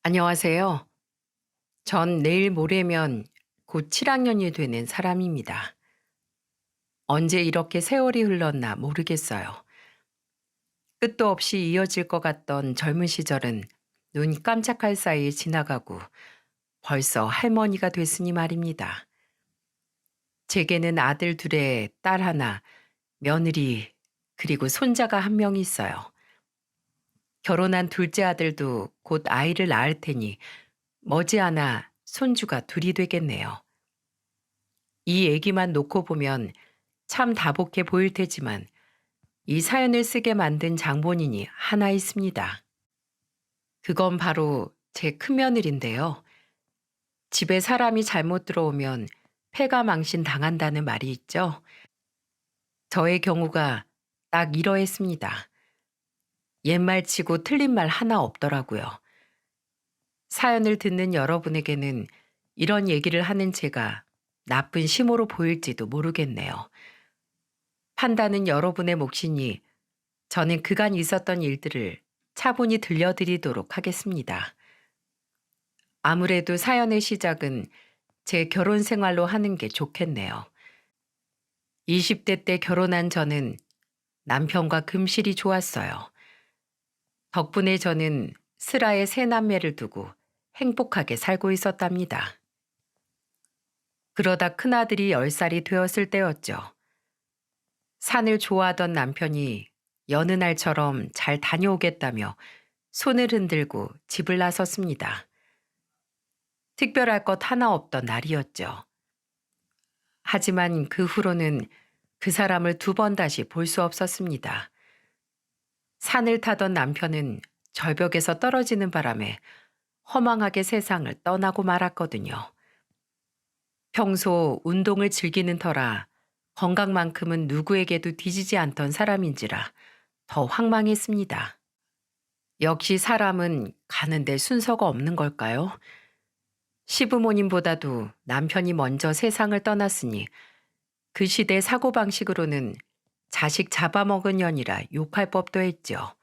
안녕하세요. 전 내일 모레면 곧 7학년이 되는 사람입니다. 언제 이렇게 세월이 흘렀나 모르겠어요. 끝도 없이 이어질 것 같던 젊은 시절은 눈 깜짝할 사이에 지나가고 벌써 할머니가 됐으니 말입니다. 제게는 아들 둘에 딸 하나, 며느리, 그리고 손자가 한 명 있어요. 결혼한 둘째 아들도 곧 아이를 낳을 테니 머지않아 손주가 둘이 되겠네요. 이 얘기만 놓고 보면 참 다복해 보일 테지만 이 사연을 쓰게 만든 장본인이 하나 있습니다. 그건 바로 제 큰며느리인데요. 집에 사람이 잘못 들어오면 패가 망신 당한다는 말이 있죠. 저의 경우가 딱 이러했습니다. 옛말치고 틀린 말 하나 없더라고요. 사연을 듣는 여러분에게는 이런 얘기를 하는 제가 나쁜 심호로 보일지도 모르겠네요. 판단은 여러분의 몫이니 저는 그간 있었던 일들을 차분히 들려드리도록 하겠습니다. 아무래도 사연의 시작은 제 결혼 생활로 하는 게 좋겠네요. 20대 때 결혼한 저는 남편과 금실이 좋았어요. 덕분에 저는 슬하에 세 남매를 두고 행복하게 살고 있었답니다. 그러다 큰아들이 10살이 되었을 때였죠. 산을 좋아하던 남편이 여느 날처럼 잘 다녀오겠다며 손을 흔들고 집을 나섰습니다. 특별할 것 하나 없던 날이었죠. 하지만 그 후로는 그 사람을 두 번 다시 볼 수 없었습니다. 산을 타던 남편은 절벽에서 떨어지는 바람에 허망하게 세상을 떠나고 말았거든요. 평소 운동을 즐기는 터라 건강만큼은 누구에게도 뒤지지 않던 사람인지라 더 황망했습니다. 역시 사람은 가는데 순서가 없는 걸까요? 시부모님보다도 남편이 먼저 세상을 떠났으니 그 시대 사고방식으로는 자식 잡아먹은 년이라 욕할 법도 했죠.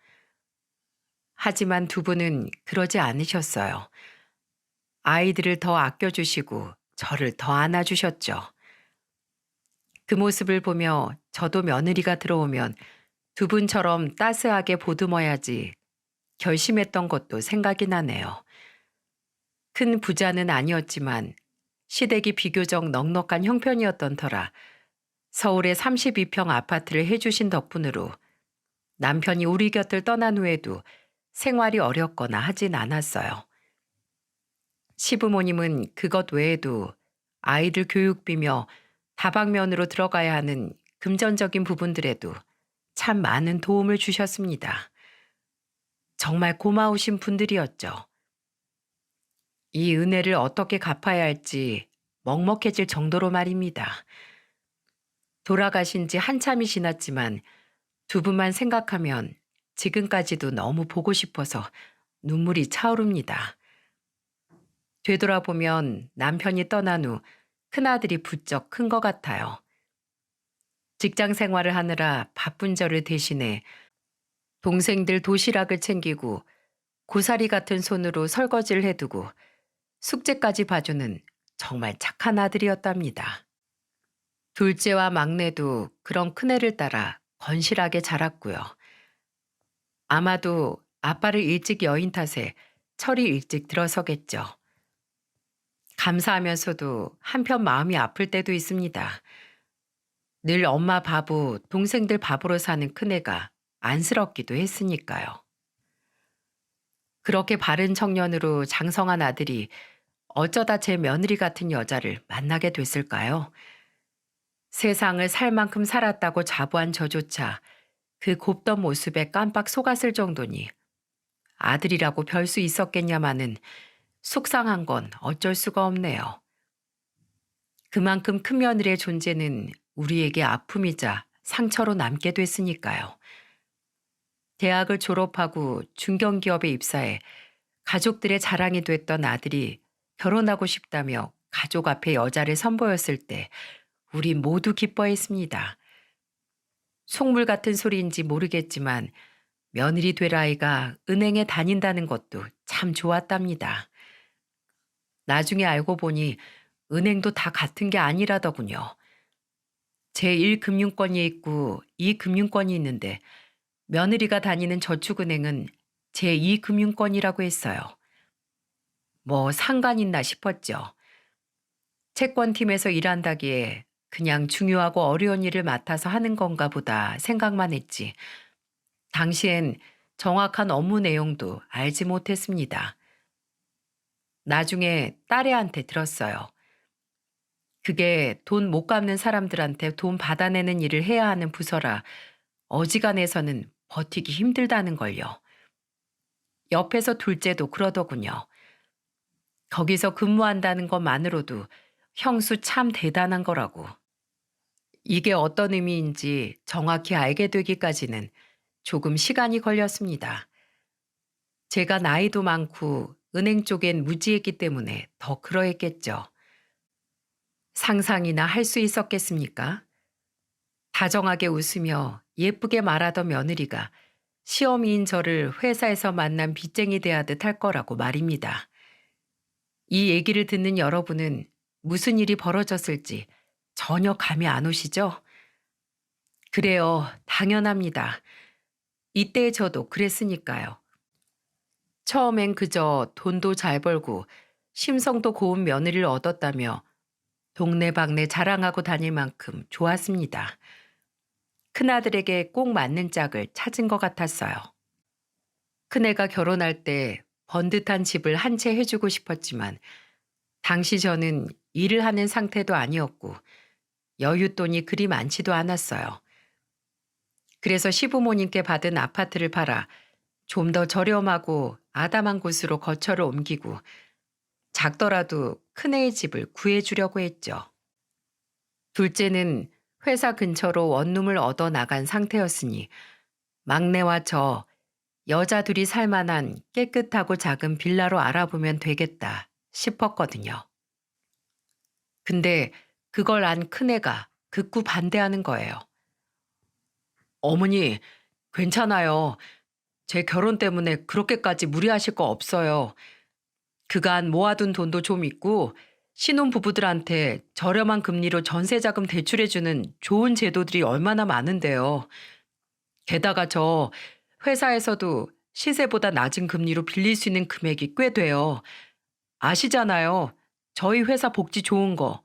하지만 두 분은 그러지 않으셨어요. 아이들을 더 아껴주시고 저를 더 안아주셨죠. 그 모습을 보며 저도 며느리가 들어오면 두 분처럼 따스하게 보듬어야지 결심했던 것도 생각이 나네요. 큰 부자는 아니었지만 시댁이 비교적 넉넉한 형편이었던 터라 서울의 32평 아파트를 해주신 덕분으로 남편이 우리 곁을 떠난 후에도 생활이 어렵거나 하진 않았어요. 시부모님은 그것 외에도 아이들 교육비며 다방면으로 들어가야 하는 금전적인 부분들에도 참 많은 도움을 주셨습니다. 정말 고마우신 분들이었죠. 이 은혜를 어떻게 갚아야 할지 먹먹해질 정도로 말입니다. 돌아가신 지 한참이 지났지만 두 분만 생각하면 지금까지도 너무 보고 싶어서 눈물이 차오릅니다. 되돌아보면 남편이 떠난 후 큰아들이 부쩍 큰 것 같아요. 직장 생활을 하느라 바쁜 저를 대신해 동생들 도시락을 챙기고 고사리 같은 손으로 설거지를 해두고 숙제까지 봐주는 정말 착한 아들이었답니다. 둘째와 막내도 그런 큰애를 따라 건실하게 자랐고요. 아마도 아빠를 일찍 여인 탓에 철이 일찍 들어서겠죠. 감사하면서도 한편 마음이 아플 때도 있습니다. 늘 엄마 바보, 동생들 바보로 사는 큰애가 안쓰럽기도 했으니까요. 그렇게 바른 청년으로 장성한 아들이 어쩌다 제 며느리 같은 여자를 만나게 됐을까요? 세상을 살 만큼 살았다고 자부한 저조차 그 곱던 모습에 깜빡 속았을 정도니 아들이라고 별 수 있었겠냐마는 속상한 건 어쩔 수가 없네요. 그만큼 큰 며느리의 존재는 우리에게 아픔이자 상처로 남게 됐으니까요. 대학을 졸업하고 중견기업에 입사해 가족들의 자랑이 됐던 아들이 결혼하고 싶다며 가족 앞에 여자를 선보였을 때 우리 모두 기뻐했습니다. 속물 같은 소리인지 모르겠지만 며느리 될 아이가 은행에 다닌다는 것도 참 좋았답니다. 나중에 알고 보니 은행도 다 같은 게 아니라더군요. 제1금융권이 있고 2금융권이 있는데 며느리가 다니는 저축은행은 제2금융권이라고 했어요. 뭐 상관 있나 싶었죠. 채권팀에서 일한다기에 그냥 중요하고 어려운 일을 맡아서 하는 건가 보다 생각만 했지. 당시엔 정확한 업무 내용도 알지 못했습니다. 나중에 딸애한테 들었어요. 그게 돈 못 갚는 사람들한테 돈 받아내는 일을 해야 하는 부서라 어지간해서는 버티기 힘들다는 걸요. 옆에서 둘째도 그러더군요. 거기서 근무한다는 것만으로도 형수 참 대단한 거라고. 이게 어떤 의미인지 정확히 알게 되기까지는 조금 시간이 걸렸습니다. 제가 나이도 많고 은행 쪽엔 무지했기 때문에 더 그러했겠죠. 상상이나 할 수 있었겠습니까? 다정하게 웃으며 예쁘게 말하던 며느리가 시어미인 저를 회사에서 만난 빚쟁이 대하듯 할 거라고 말입니다. 이 얘기를 듣는 여러분은 무슨 일이 벌어졌을지 전혀 감이 안 오시죠? 그래요, 당연합니다. 이때 저도 그랬으니까요. 처음엔 그저 돈도 잘 벌고 심성도 고운 며느리를 얻었다며 동네방네 자랑하고 다닐 만큼 좋았습니다. 큰아들에게 꼭 맞는 짝을 찾은 것 같았어요. 큰애가 결혼할 때 번듯한 집을 한 채 해주고 싶었지만 당시 저는 일을 하는 상태도 아니었고 여윳돈이 그리 많지도 않았어요. 그래서 시부모님께 받은 아파트를 팔아 좀 더 저렴하고 아담한 곳으로 거처를 옮기고 작더라도 큰애의 집을 구해주려고 했죠. 둘째는 회사 근처로 원룸을 얻어 나간 상태였으니 막내와 저 여자 둘이 살만한 깨끗하고 작은 빌라로 알아보면 되겠다 싶었거든요. 근데 그걸 안 큰애가 극구 반대하는 거예요. 어머니, 괜찮아요. 제 결혼 때문에 그렇게까지 무리하실 거 없어요. 그간 모아둔 돈도 좀 있고 신혼 부부들한테 저렴한 금리로 전세자금 대출해주는 좋은 제도들이 얼마나 많은데요. 게다가 저 회사에서도 시세보다 낮은 금리로 빌릴 수 있는 금액이 꽤 돼요. 아시잖아요. 저희 회사 복지 좋은 거.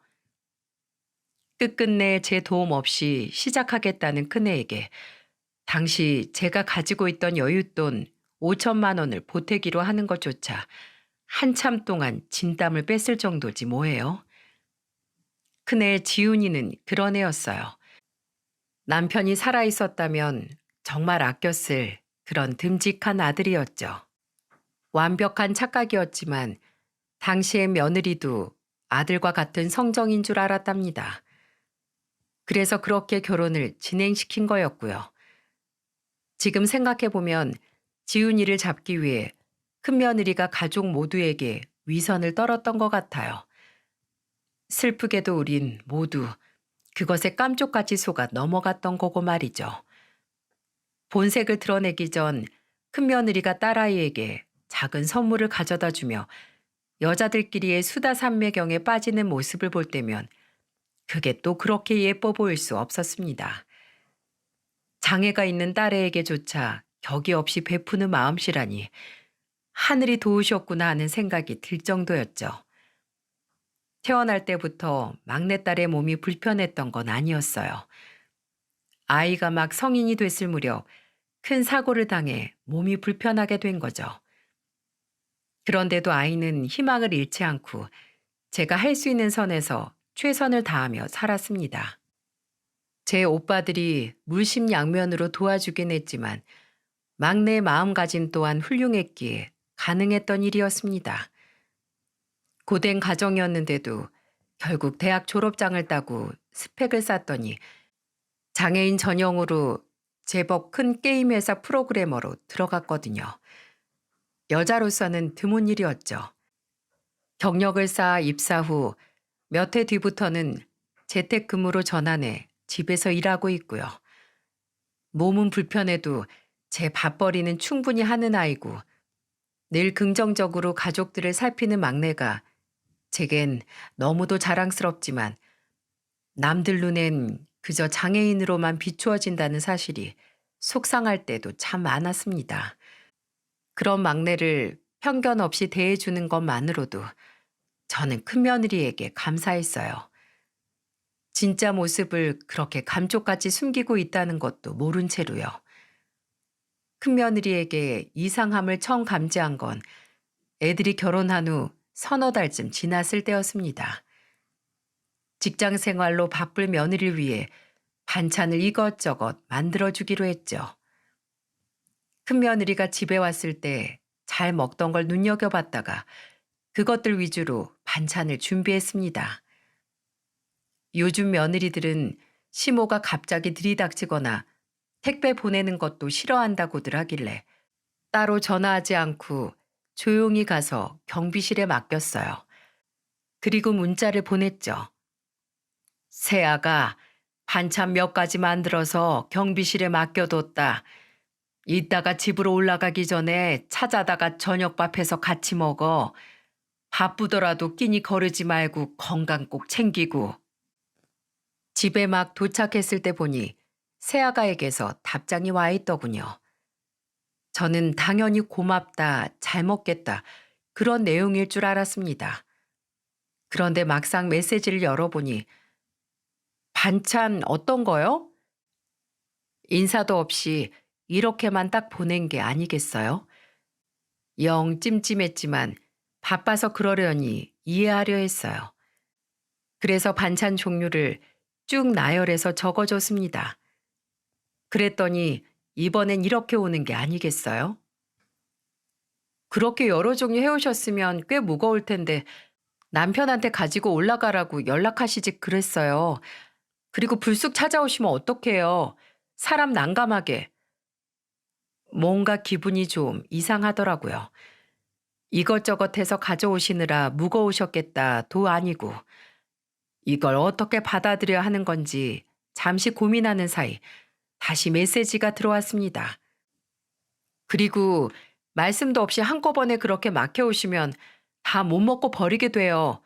끝끝내 제 도움 없이 시작하겠다는 큰애에게 당시 제가 가지고 있던 여윳돈 5천만 원을 보태기로 하는 것조차 한참 동안 진땀을 뺐을 정도지 뭐예요. 큰애 지훈이는 그런 애였어요. 남편이 살아있었다면 정말 아꼈을 그런 듬직한 아들이었죠. 완벽한 착각이었지만 당시의 며느리도 아들과 같은 성정인 줄 알았답니다. 그래서 그렇게 결혼을 진행시킨 거였고요. 지금 생각해보면 지훈이를 잡기 위해 큰며느리가 가족 모두에게 위선을 떨었던 것 같아요. 슬프게도 우린 모두 그것에 깜쪽같이 속아 넘어갔던 거고 말이죠. 본색을 드러내기 전 큰며느리가 딸아이에게 작은 선물을 가져다 주며 여자들끼리의 수다 산매경에 빠지는 모습을 볼 때면 그게 또 그렇게 예뻐 보일 수 없었습니다. 장애가 있는 딸애에게조차 격이 없이 베푸는 마음씨라니 하늘이 도우셨구나 하는 생각이 들 정도였죠. 태어날 때부터 막내딸의 몸이 불편했던 건 아니었어요. 아이가 막 성인이 됐을 무렵 큰 사고를 당해 몸이 불편하게 된 거죠. 그런데도 아이는 희망을 잃지 않고 제가 할 수 있는 선에서 최선을 다하며 살았습니다. 제 오빠들이 물심양면으로 도와주긴 했지만 막내의 마음가짐 또한 훌륭했기에 가능했던 일이었습니다. 고된 가정이었는데도 결국 대학 졸업장을 따고 스펙을 쌓더니 장애인 전용으로 제법 큰 게임 회사 프로그래머로 들어갔거든요. 여자로서는 드문 일이었죠. 경력을 쌓아 입사 후 몇 해 뒤부터는 재택근무로 전환해 집에서 일하고 있고요. 몸은 불편해도 제 밥벌이는 충분히 하는 아이고 늘 긍정적으로 가족들을 살피는 막내가 제겐 너무도 자랑스럽지만 남들 눈엔 그저 장애인으로만 비추어진다는 사실이 속상할 때도 참 많았습니다. 그런 막내를 편견 없이 대해주는 것만으로도 저는 큰며느리에게 감사했어요. 진짜 모습을 그렇게 감쪽같이 숨기고 있다는 것도 모른 채로요. 큰며느리에게 이상함을 처음 감지한 건 애들이 결혼한 후 서너 달쯤 지났을 때였습니다. 직장 생활로 바쁠 며느리를 위해 반찬을 이것저것 만들어주기로 했죠. 큰며느리가 집에 왔을 때 잘 먹던 걸 눈여겨봤다가 그것들 위주로 반찬을 준비했습니다. 요즘 며느리들은 시모가 갑자기 들이닥치거나 택배 보내는 것도 싫어한다고들 하길래 따로 전화하지 않고 조용히 가서 경비실에 맡겼어요. 그리고 문자를 보냈죠. 세아가 반찬 몇 가지 만들어서 경비실에 맡겨뒀다. 이따가 집으로 올라가기 전에 찾아다가 저녁밥 해서 같이 먹어. 바쁘더라도 끼니 거르지 말고 건강 꼭 챙기고. 집에 막 도착했을 때 보니 새아가에게서 답장이 와 있더군요. 저는 당연히 고맙다, 잘 먹겠다, 그런 내용일 줄 알았습니다. 그런데 막상 메시지를 열어보니 반찬 어떤 거요? 인사도 없이 이렇게만 딱 보낸 게 아니겠어요? 영 찜찜했지만 바빠서 그러려니 이해하려 했어요. 그래서 반찬 종류를 쭉 나열해서 적어줬습니다. 그랬더니 이번엔 이렇게 오는 게 아니겠어요? 그렇게 여러 종류 해오셨으면 꽤 무거울 텐데 남편한테 가지고 올라가라고 연락하시지 그랬어요. 그리고 불쑥 찾아오시면 어떡해요? 사람 난감하게. 뭔가 기분이 좀 이상하더라고요. 이것저것 해서 가져오시느라 무거우셨겠다도 아니고 이걸 어떻게 받아들여야 하는 건지 잠시 고민하는 사이 다시 메시지가 들어왔습니다. 그리고 말씀도 없이 한꺼번에 그렇게 막혀오시면 다 못 먹고 버리게 돼요.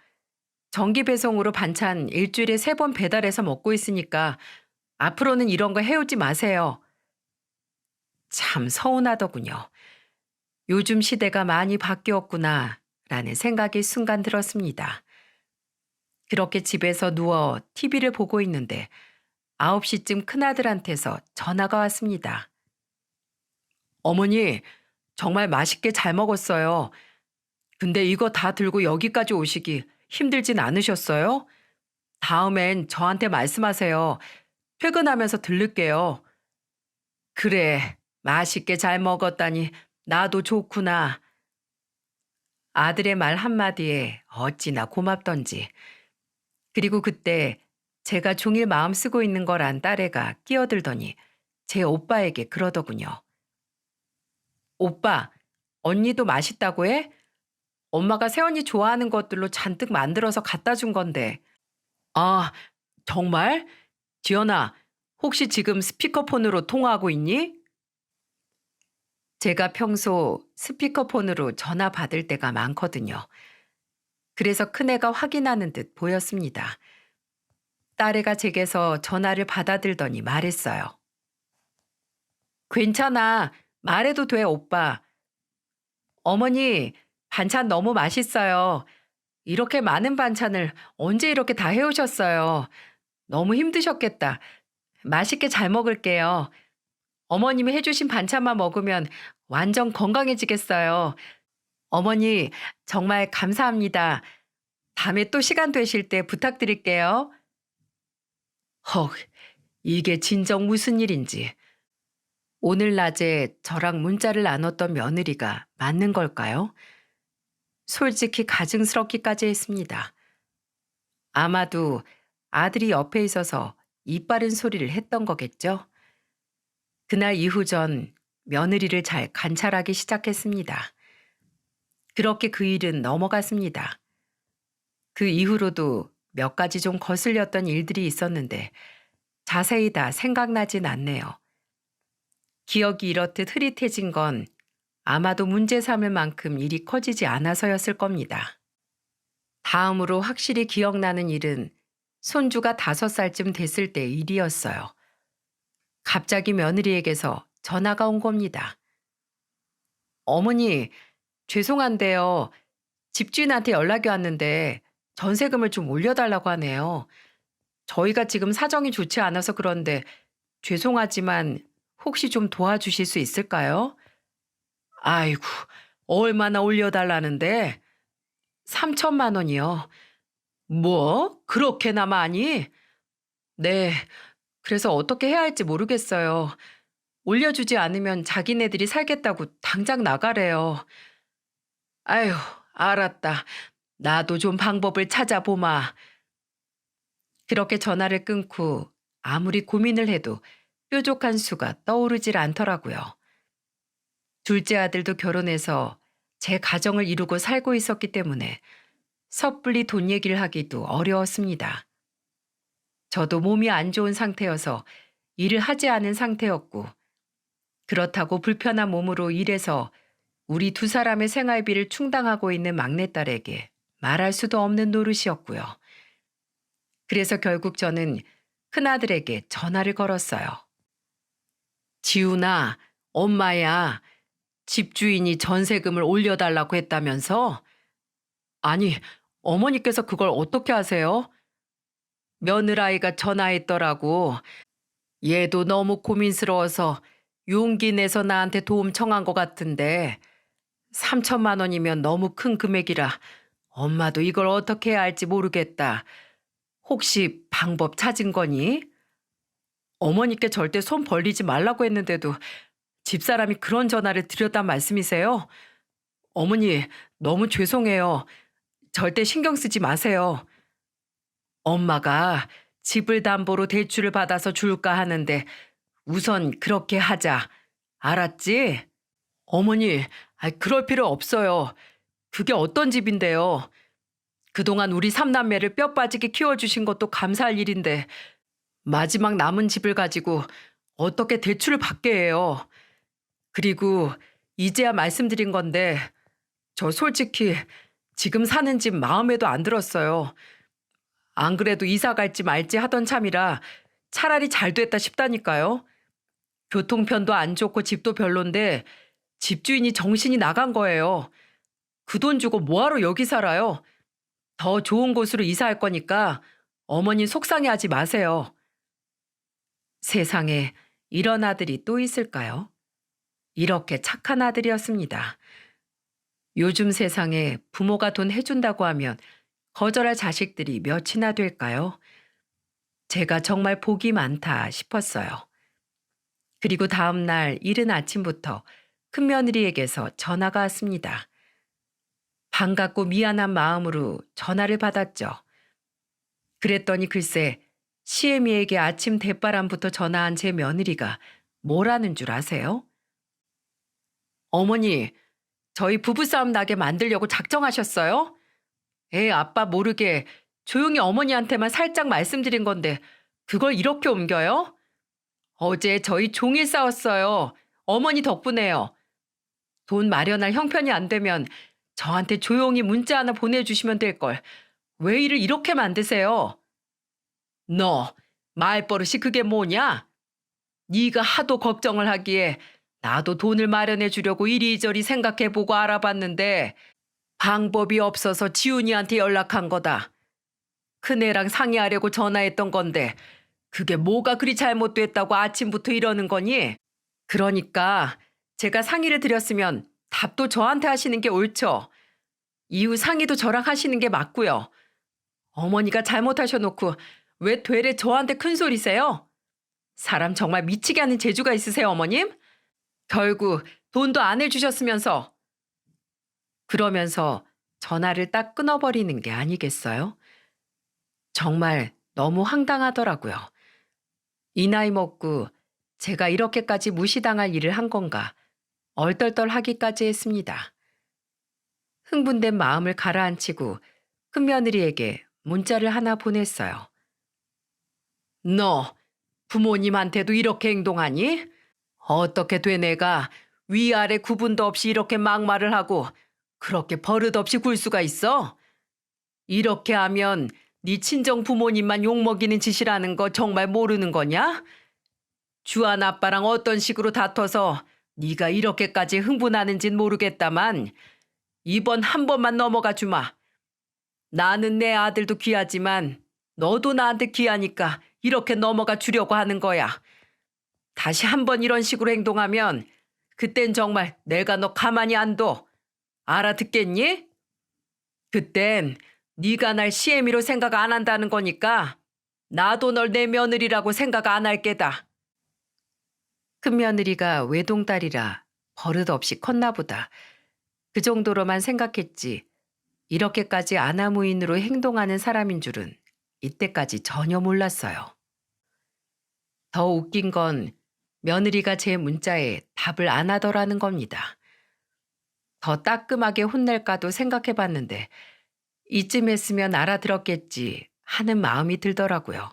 정기 배송으로 반찬 일주일에 3번 배달해서 먹고 있으니까 앞으로는 이런 거 해오지 마세요. 참 서운하더군요. 요즘 시대가 많이 바뀌었구나 라는 생각이 순간 들었습니다. 그렇게 집에서 누워 TV를 보고 있는데 9시쯤 큰아들한테서 전화가 왔습니다. 어머니, 정말 맛있게 잘 먹었어요. 근데 이거 다 들고 여기까지 오시기 힘들진 않으셨어요? 다음엔 저한테 말씀하세요. 퇴근하면서 들를게요. 그래, 맛있게 잘 먹었다니 나도 좋구나. 아들의 말 한마디에 어찌나 고맙던지. 그리고 그때 제가 종일 마음 쓰고 있는 걸 안 딸애가 끼어들더니 제 오빠에게 그러더군요. 오빠, 언니도 맛있다고 해? 엄마가 새언니 좋아하는 것들로 잔뜩 만들어서 갖다 준 건데. 아, 정말? 지연아, 혹시 지금 스피커폰으로 통화하고 있니? 제가 평소 스피커폰으로 전화 받을 때가 많거든요. 그래서 큰애가 확인하는 듯 보였습니다. 딸애가 제게서 전화를 받아들더니 말했어요. 괜찮아. 말해도 돼, 오빠. 어머니, 반찬 너무 맛있어요. 이렇게 많은 반찬을 언제 이렇게 다 해오셨어요. 너무 힘드셨겠다. 맛있게 잘 먹을게요. 어머님이 해주신 반찬만 먹으면 완전 건강해지겠어요. 어머니, 정말 감사합니다. 다음에 또 시간 되실 때 부탁드릴게요. 헉, 이게 진정 무슨 일인지. 오늘 낮에 저랑 문자를 나눴던 며느리가 맞는 걸까요? 솔직히 가증스럽기까지 했습니다. 아마도 아들이 옆에 있어서 입 바른 소리를 했던 거겠죠? 그날 이후 전 며느리를 잘 관찰하기 시작했습니다. 그렇게 그 일은 넘어갔습니다. 그 이후로도 몇 가지 좀 거슬렸던 일들이 있었는데 자세히 다 생각나진 않네요. 기억이 이렇듯 흐릿해진 건 아마도 문제 삼을 만큼 일이 커지지 않아서였을 겁니다. 다음으로 확실히 기억나는 일은 손주가 5살쯤 됐을 때 일이었어요. 갑자기 며느리에게서 전화가 온 겁니다. 어머니, 죄송한데요. 집주인한테 연락이 왔는데 전세금을 좀 올려달라고 하네요. 저희가 지금 사정이 좋지 않아서 그런데 죄송하지만 혹시 좀 도와주실 수 있을까요? 아이고, 얼마나 올려달라는데? 3천만 원이요. 뭐? 그렇게나 많이? 네, 그래서 어떻게 해야 할지 모르겠어요. 올려주지 않으면 자기네들이 살겠다고 당장 나가래요. 아휴, 알았다. 나도 좀 방법을 찾아보마. 그렇게 전화를 끊고 아무리 고민을 해도 뾰족한 수가 떠오르질 않더라고요. 둘째 아들도 결혼해서 제 가정을 이루고 살고 있었기 때문에 섣불리 돈 얘기를 하기도 어려웠습니다. 저도 몸이 안 좋은 상태여서 일을 하지 않은 상태였고, 그렇다고 불편한 몸으로 일해서 우리 두 사람의 생활비를 충당하고 있는 막내딸에게 말할 수도 없는 노릇이었고요. 그래서 결국 저는 큰아들에게 전화를 걸었어요. 지훈아, 엄마야, 집주인이 전세금을 올려달라고 했다면서? 아니, 어머니께서 그걸 어떻게 아세요? 며느라이가 전화했더라고. 얘도 너무 고민스러워서 용기 내서 나한테 도움 청한 것 같은데 3천만 원이면 너무 큰 금액이라 엄마도 이걸 어떻게 해야 할지 모르겠다. 혹시 방법 찾은 거니? 어머니께 절대 손 벌리지 말라고 했는데도 집사람이 그런 전화를 드렸단 말씀이세요? 어머니, 너무 죄송해요. 절대 신경 쓰지 마세요. 엄마가 집을 담보로 대출을 받아서 줄까 하는데 우선 그렇게 하자. 알았지? 어머니, 그럴 필요 없어요. 그게 어떤 집인데요. 그동안 우리 삼남매를 뼈 빠지게 키워주신 것도 감사할 일인데 마지막 남은 집을 가지고 어떻게 대출을 받게 해요. 그리고 이제야 말씀드린 건데 저 솔직히 지금 사는 집 마음에도 안 들었어요. 안 그래도 이사 갈지 말지 하던 참이라 차라리 잘 됐다 싶다니까요. 교통편도 안 좋고 집도 별론데 집주인이 정신이 나간 거예요. 그 돈 주고 뭐하러 여기 살아요? 더 좋은 곳으로 이사할 거니까 어머니 속상해하지 마세요. 세상에 이런 아들이 또 있을까요? 이렇게 착한 아들이었습니다. 요즘 세상에 부모가 돈 해준다고 하면 거절할 자식들이 몇이나 될까요? 제가 정말 복이 많다 싶었어요. 그리고 다음 날 이른 아침부터 큰며느리에게서 전화가 왔습니다. 반갑고 미안한 마음으로 전화를 받았죠. 그랬더니 글쎄 시애미에게 아침 대바람부터 전화한 제 며느리가 뭐라는 줄 아세요? 어머니, 저희 부부싸움 나게 만들려고 작정하셨어요? 애 아빠 모르게 조용히 어머니한테만 살짝 말씀드린 건데 그걸 이렇게 옮겨요? 어제 저희 종일 싸웠어요. 어머니 덕분에요. 돈 마련할 형편이 안 되면 저한테 조용히 문자 하나 보내주시면 될 걸. 왜 일을 이렇게 만드세요? 너 말버릇이 그게 뭐냐? 네가 하도 걱정을 하기에 나도 돈을 마련해 주려고 이리저리 생각해보고 알아봤는데 방법이 없어서 지훈이한테 연락한 거다. 큰애랑 상의하려고 전화했던 건데 그게 뭐가 그리 잘못됐다고 아침부터 이러는 거니? 그러니까 제가 상의를 드렸으면 답도 저한테 하시는 게 옳죠. 이후 상의도 저랑 하시는 게 맞고요. 어머니가 잘못하셔놓고 왜 되레 저한테 큰 소리세요? 사람 정말 미치게 하는 재주가 있으세요, 어머님? 결국 돈도 안 해주셨으면서. 그러면서 전화를 딱 끊어버리는 게 아니겠어요? 정말 너무 황당하더라고요. 이 나이 먹고 제가 이렇게까지 무시당할 일을 한 건가 얼떨떨하기까지 했습니다. 흥분된 마음을 가라앉히고 큰며느리에게 문자를 하나 보냈어요. 너 부모님한테도 이렇게 행동하니? 어떻게 된 애가 위아래 구분도 없이 이렇게 막말을 하고 그렇게 버릇없이 굴 수가 있어? 이렇게 하면 네 친정 부모님만 욕먹이는 짓이라는 거 정말 모르는 거냐? 주한 아빠랑 어떤 식으로 다퉈서 네가 이렇게까지 흥분하는진 모르겠다만 이번 한 번만 넘어가 주마. 나는 내 아들도 귀하지만 너도 나한테 귀하니까 이렇게 넘어가 주려고 하는 거야. 다시 한 번 이런 식으로 행동하면 그땐 정말 내가 너 가만히 안 둬. 알아듣겠니? 그땐 네가 날 시애미로 생각 안 한다는 거니까 나도 널 내 며느리라고 생각 안 할 게다. 큰며느리가 외동딸이라 버릇없이 컸나 보다. 그 정도로만 생각했지. 이렇게까지 아나무인으로 행동하는 사람인 줄은 이때까지 전혀 몰랐어요. 더 웃긴 건 며느리가 제 문자에 답을 안 하더라는 겁니다. 더 따끔하게 혼낼까도 생각해봤는데 이쯤 했으면 알아들었겠지 하는 마음이 들더라고요.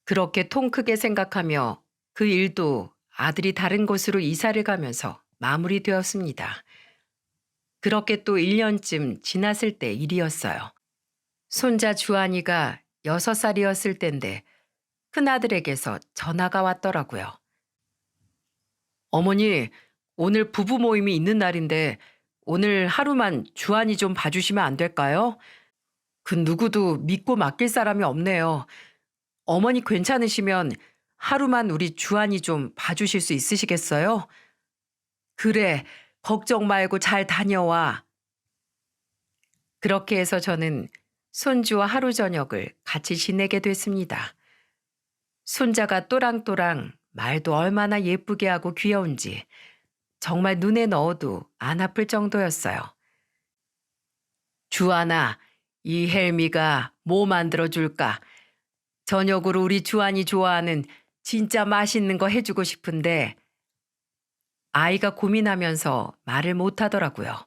그렇게 통 크게 생각하며 그 일도 아들이 다른 곳으로 이사를 가면서 마무리되었습니다. 그렇게 또 1년쯤 지났을 때 일이었어요. 손자 주한이가 6살이었을 땐데 큰아들에게서 전화가 왔더라고요. 어머니, 오늘 부부 모임이 있는 날인데 오늘 하루만 주한이 좀 봐주시면 안 될까요? 그 누구도 믿고 맡길 사람이 없네요. 어머니 괜찮으시면 하루만 우리 주한이 좀 봐주실 수 있으시겠어요? 그래, 걱정 말고 잘 다녀와. 그렇게 해서 저는 손주와 하루 저녁을 같이 지내게 됐습니다. 손자가 또랑또랑 말도 얼마나 예쁘게 하고 귀여운지 정말 눈에 넣어도 안 아플 정도였어요. 주한아, 이 헬미가 뭐 만들어줄까? 저녁으로 우리 주한이 좋아하는 진짜 맛있는 거 해주고 싶은데 아이가 고민하면서 말을 못하더라고요.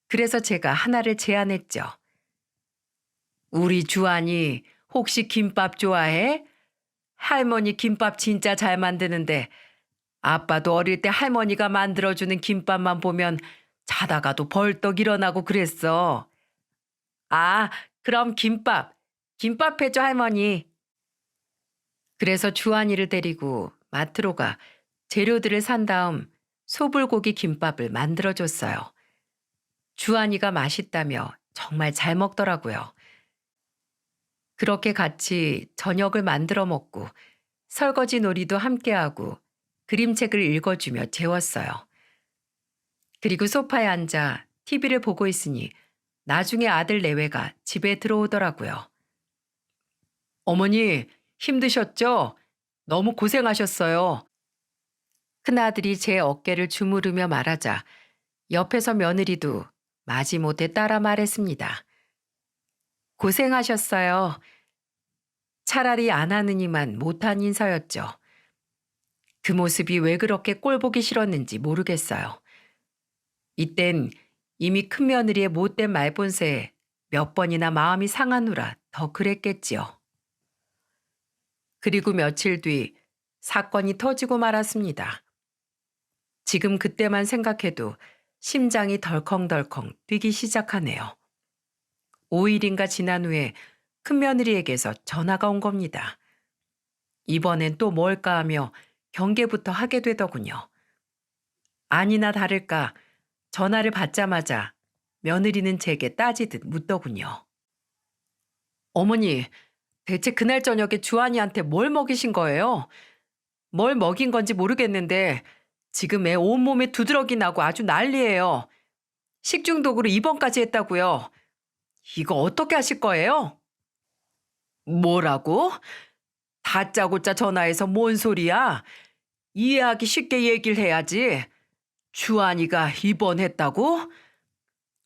그래서 제가 하나를 제안했죠. 우리 주한이 혹시 김밥 좋아해? 할머니 김밥 진짜 잘 만드는데 아빠도 어릴 때 할머니가 만들어주는 김밥만 보면 자다가도 벌떡 일어나고 그랬어. 아, 그럼 김밥 해줘 할머니. 그래서 주한이를 데리고 마트로 가 재료들을 산 다음 소불고기 김밥을 만들어줬어요. 주한이가 맛있다며 정말 잘 먹더라고요. 그렇게 같이 저녁을 만들어 먹고 설거지 놀이도 함께하고 그림책을 읽어주며 재웠어요. 그리고 소파에 앉아 TV를 보고 있으니 나중에 아들 내외가 집에 들어오더라고요. 어머니, 힘드셨죠? 너무 고생하셨어요. 큰아들이 제 어깨를 주무르며 말하자 옆에서 며느리도 마지못해 따라 말했습니다. 고생하셨어요. 차라리 안 하느니만 못한 인사였죠. 그 모습이 왜 그렇게 꼴보기 싫었는지 모르겠어요. 이땐 이미 큰며느리의 못된 말본세에 몇 번이나 마음이 상하느라 더 그랬겠지요. 그리고 며칠 뒤 사건이 터지고 말았습니다. 지금 그때만 생각해도 심장이 덜컹덜컹 뛰기 시작하네요. 5일인가 지난 후에 큰며느리에게서 전화가 온 겁니다. 이번엔 또 뭘까 하며 경계부터 하게 되더군요. 아니나 다를까 전화를 받자마자 며느리는 제게 따지듯 묻더군요. 어머니, 대체 그날 저녁에 주한이한테 뭘 먹이신 거예요? 뭘 먹인 건지 모르겠는데 지금 애 온몸에 두드러기 나고 아주 난리예요. 식중독으로 입원까지 했다고요. 이거 어떻게 하실 거예요? 뭐라고? 다짜고짜 전화해서 뭔 소리야? 이해하기 쉽게 얘기를 해야지. 주한이가 입원했다고?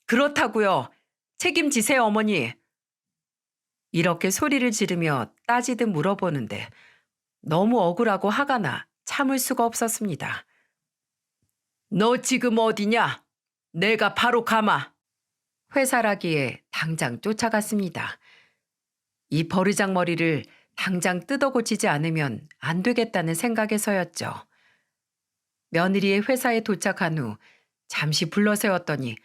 그렇다고요. 책임지세요, 어머니. 이렇게 소리를 지르며 따지듯 물어보는데 너무 억울하고 화가 나 참을 수가 없었습니다. 너 지금 어디냐? 내가 바로 가마. 회사라기에 당장 쫓아갔습니다. 이 버르장머리를 당장 뜯어 고치지 않으면 안 되겠다는 생각에서였죠. 며느리의 회사에 도착한 후 잠시 불러세웠더니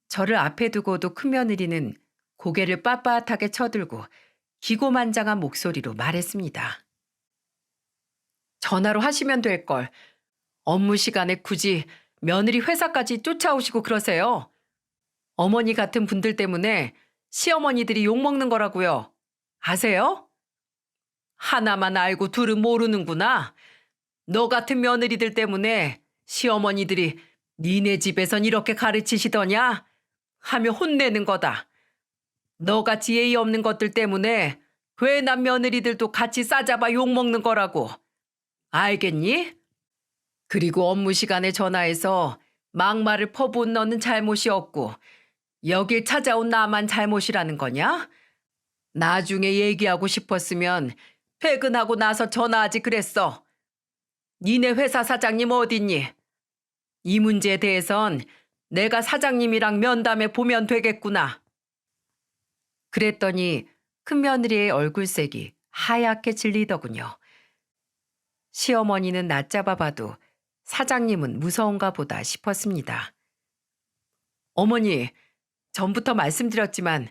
저를 앞에 두고도 큰며느리는 고개를 빳빳하게 쳐들고 기고만장한 목소리로 말했습니다. 전화로 하시면 될 걸. 업무 시간에 굳이 며느리 회사까지 쫓아오시고 그러세요. 어머니 같은 분들 때문에 시어머니들이 욕먹는 거라고요. 아세요? 하나만 알고 둘은 모르는구나. 너 같은 며느리들 때문에 시어머니들이 니네 집에선 이렇게 가르치시더냐? 하며 혼내는 거다. 너같이 예의 없는 것들 때문에 괜한 며느리들도 같이 싸잡아 욕먹는 거라고. 알겠니? 그리고 업무 시간에 전화해서 막말을 퍼부은 너는 잘못이 없고 여길 찾아온 나만 잘못이라는 거냐? 나중에 얘기하고 싶었으면 퇴근하고 나서 전화하지 그랬어. 니네 회사 사장님 어딨니? 이 문제에 대해선 내가 사장님이랑 면담해 보면 되겠구나. 그랬더니 큰며느리의 얼굴색이 하얗게 질리더군요. 시어머니는 낮잡아 봐도 사장님은 무서운가 보다 싶었습니다. 어머니, 전부터 말씀드렸지만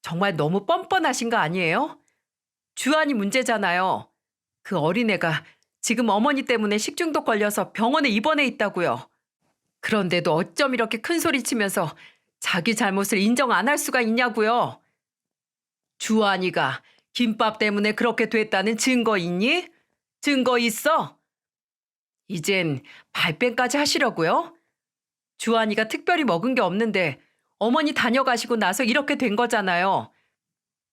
정말 너무 뻔뻔하신 거 아니에요? 주안이 문제잖아요. 그 어린애가 지금 어머니 때문에 식중독 걸려서 병원에 입원해 있다고요. 그런데도 어쩜 이렇게 큰 소리 치면서 자기 잘못을 인정 안 할 수가 있냐고요. 주안이가 김밥 때문에 그렇게 됐다는 증거 있니? 증거 있어? 이젠 발뺌까지 하시려고요? 주안이가 특별히 먹은 게 없는데 어머니 다녀가시고 나서 이렇게 된 거잖아요.